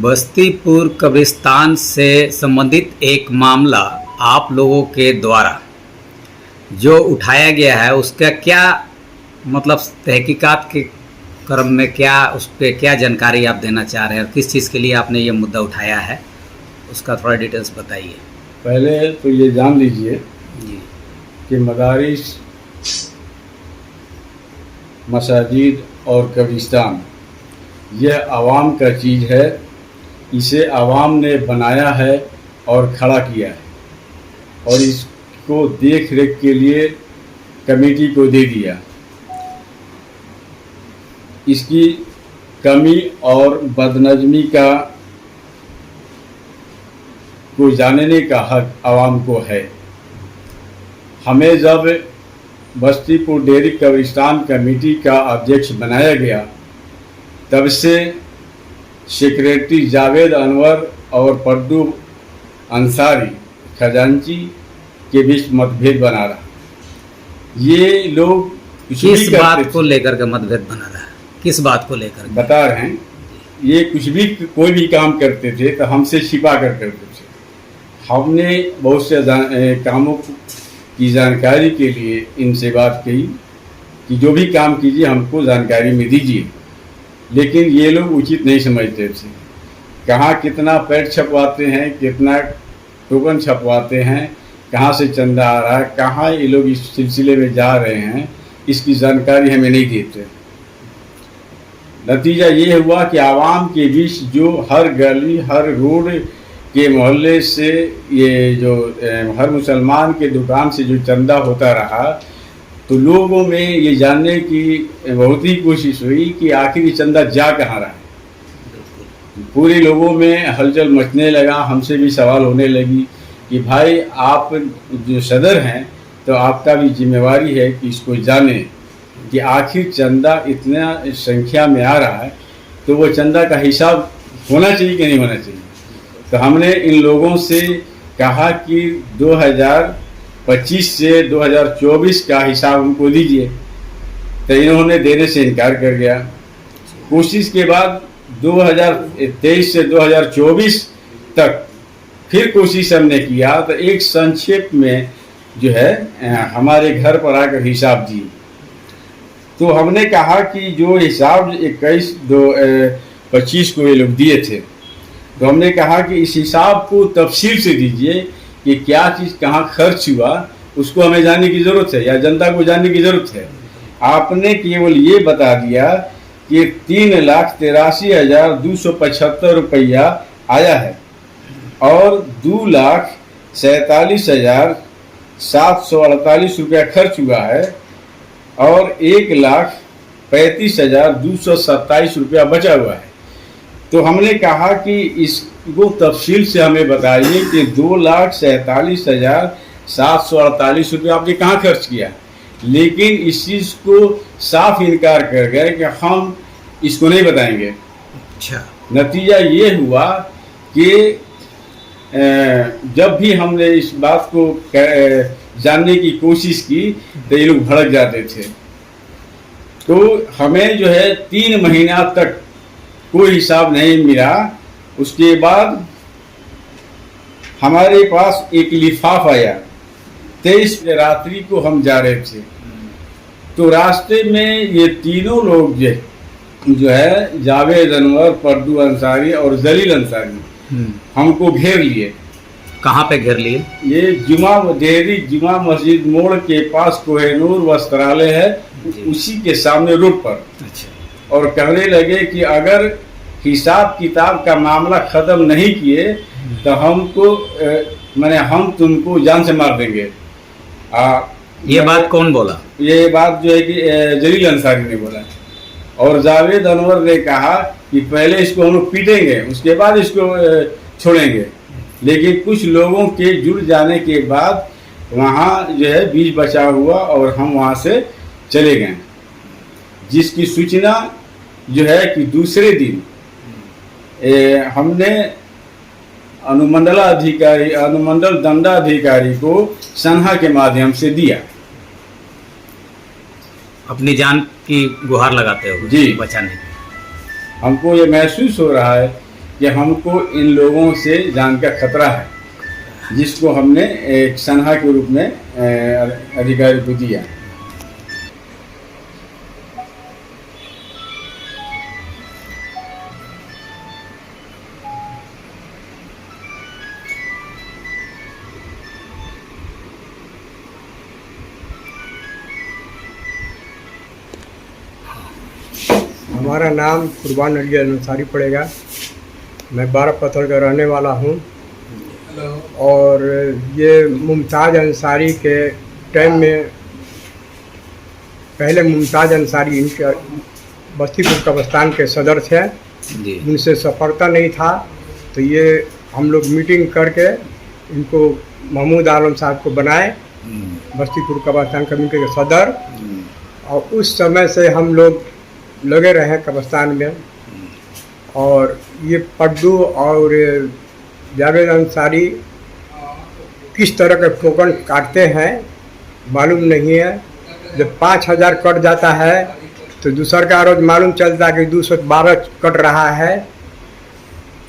बस्तीपुर कब्रिस्तान से संबंधित एक मामला आप लोगों के द्वारा जो उठाया गया है उसका क्या मतलब तहकीकात के क्रम में क्या उस पर क्या जानकारी आप देना चाह रहे हैं और किस चीज़ के लिए आपने ये मुद्दा उठाया है उसका थोड़ा डिटेल्स बताइए। पहले तो ये जान लीजिए जी। कि मदारिस, मसाजिद और कब्रिस्तान यह आवाम का चीज़ है। इसे आवाम ने बनाया है और खड़ा किया है और इसको देख रेख के लिए कमेटी को दे दिया। इसकी कमी और बदनज़मी को जानने का हक आवाम को है। हमें जब बस्तीपुर डेयरी कब्रिस्तान कमेटी का अध्यक्ष बनाया गया तब से सेक्रेटरी जावेद अनवर और पड्डू अंसारी खजांची के बीच मतभेद बना रहा। ये लोग किस बात को लेकर के मतभेद बना रहा है? किस बात को लेकर बता रहे हैं? ये कुछ भी कोई भी काम करते थे तो हमसे छिपा कर करते थे। हमने बहुत से कामों की जानकारी के लिए इनसे बात की कि जो भी काम कीजिए हमको जानकारी में दीजिए, लेकिन ये लोग उचित नहीं समझते थे। कहाँ कितना पैड छपवाते हैं, कितना टोकन छपवाते हैं, कहाँ से चंदा आ रहा है, कहाँ ये लोग इस सिलसिले में जा रहे हैं, इसकी जानकारी हमें नहीं देते। नतीजा ये हुआ कि आवाम के बीच जो हर गली हर रोड के मोहल्ले से ये जो हर मुसलमान के दुकान से जो चंदा होता रहा, तो लोगों में ये जानने की बहुत ही कोशिश हुई कि आखिर ये चंदा जा कहाँ रहा है। पूरे लोगों में हलचल मचने लगा। हमसे भी सवाल होने लगी कि भाई आप जो सदर हैं तो आपका भी जिम्मेवारी है कि इसको जाने कि आखिर चंदा इतना संख्या में आ रहा है तो वो चंदा का हिसाब होना चाहिए कि नहीं होना चाहिए। तो हमने इन लोगों से कहा कि 2025 से 2024 का हिसाब हमको दीजिए, तो इन्होंने देने से इनकार कर गया। कोशिश के बाद 2023 से 2024 तक फिर कोशिश हमने किया तो एक संक्षेप में जो है हमारे घर पर आकर हिसाब दिए। तो हमने कहा कि जो हिसाब 21/2/25 को ये लोग दिए थे, तो हमने कहा कि इस हिसाब को तफसील से दीजिए कि क्या चीज़ कहाँ खर्च हुआ, उसको हमें जानने की ज़रूरत है या जनता को जानने की ज़रूरत है। आपने केवल ये बता दिया कि 3,83,275 रुपया आया है और 2,47,748 रुपया खर्च हुआ है और 1,35,227 रुपया बचा हुआ है। तो हमने कहा कि इसको तफसील से हमें बताइए कि 2,47,748 रुपया आपने कहाँ खर्च किया। लेकिन इस चीज़ को साफ इनकार कर गए कि हम इसको नहीं बताएंगे। अच्छा। नतीजा ये हुआ कि जब भी हमने इस बात को जानने की कोशिश की तो ये लोग भड़क जाते थे। तो हमें जो है 3 महीना तक कोई हिसाब नहीं मिला। उसके बाद हमारे पास एक लिफाफ आया। 23 रात्रि को हम जा रहे थे तो रास्ते में ये तीनों लोग जो है जावेद अनवर, पड्डू अंसारी और जलील अंसारी हमको घेर लिए। कहाँ पे घेर लिए? ये डेयरी जुमा मस्जिद मोड़ के पास कोहिनूर वस्त्रालय है, उसी के सामने रोड पर। अच्छा। और कहने लगे कि अगर हिसाब किताब का मामला ख़त्म नहीं किए तो हमको हम तुमको जान से मार देंगे। ये बात कौन बोला? ये बात जो है कि जलील अंसारी ने बोला और जावेद अनवर ने कहा कि पहले इसको हम लोग पीटेंगे, उसके बाद इसको छोड़ेंगे। लेकिन कुछ लोगों के जुड़ जाने के बाद वहाँ जो है बीच बचाव हुआ और हम वहाँ से चले गए, जिसकी सूचना जो है कि दूसरे दिन हमने अनुमंडल दंडाधिकारी को सनहा के माध्यम से दिया। अपनी जान की गुहार लगाते हो जी बचाने की। हमको ये महसूस हो रहा है कि हमको इन लोगों से जान का खतरा है, जिसको हमने एक सनहा के रूप में अधिकारी को दिया। हमारा नाम कुर्बान अली अंसारी पड़ेगा। मैं 12 पत्थर का रहने वाला हूँ। और ये मुमताज़ अंसारी के टाइम में, पहले मुमताज़ अंसारी इनके बस्तीपुर कब्रिस्तान के सदर थे जी। उनसे सफलता नहीं था, तो ये हम लोग मीटिंग करके इनको महमूद आलम साहब को बनाए बस्तीपुर कब्रिस्तान कमेटी के सदर। और उस समय से हम लोग लगे रहे कब्रिस्तान में। और ये पड्डू और जावेद अंसारी किस तरह के टोकन काटते हैं मालूम नहीं है। जब 5000 कट जाता है तो दूसर का रोज मालूम चलता है कि 212 कट रहा है।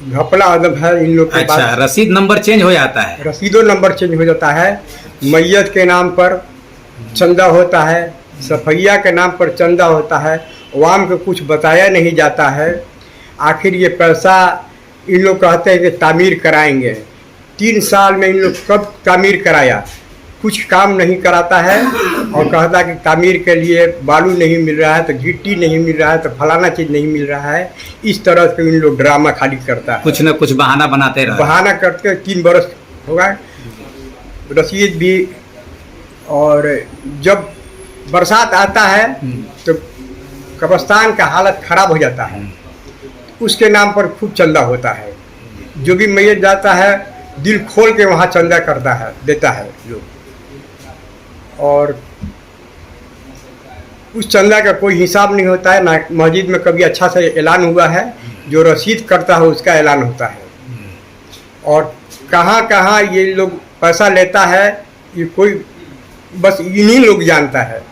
घपला अदब है इन लोग के पास। अच्छा, रसीद नंबर चेंज हो जाता है? रसीदों नंबर चेंज हो जाता है। मैयत के नाम पर चंदा होता है, सफैया के नाम पर चंदा होता है, अवाम को कुछ बताया नहीं जाता है। आखिर ये पैसा इन लोग कहते हैं कि तामीर कराएंगे। 3 साल में इन लोग कब तामीर कराया? कुछ काम नहीं कराता है और कहता कि तामीर के लिए बालू नहीं मिल रहा है, तो गिट्टी नहीं मिल रहा है, तो फलाना चीज़ नहीं मिल रहा है। इस तरह से इन लोग ड्रामा खाली करता है, कुछ न कुछ बहाना बनाते रहे। बहाना करते 3 बरस हो गए, रसीद भी। और जब बरसात आता है तो कब्रिस्तान का हालत ख़राब हो जाता है। उसके नाम पर खूब चंदा होता है। जो भी मैयत जाता है दिल खोल के वहाँ चंदा करता है, देता है लोग। और उस चंदा का कोई हिसाब नहीं होता है ना। मस्जिद में कभी अच्छा से ऐलान हुआ है, जो रसीद करता है उसका ऐलान होता है। और कहाँ कहाँ ये लोग पैसा लेता है, ये कोई बस इन्हीं लोग जानता है।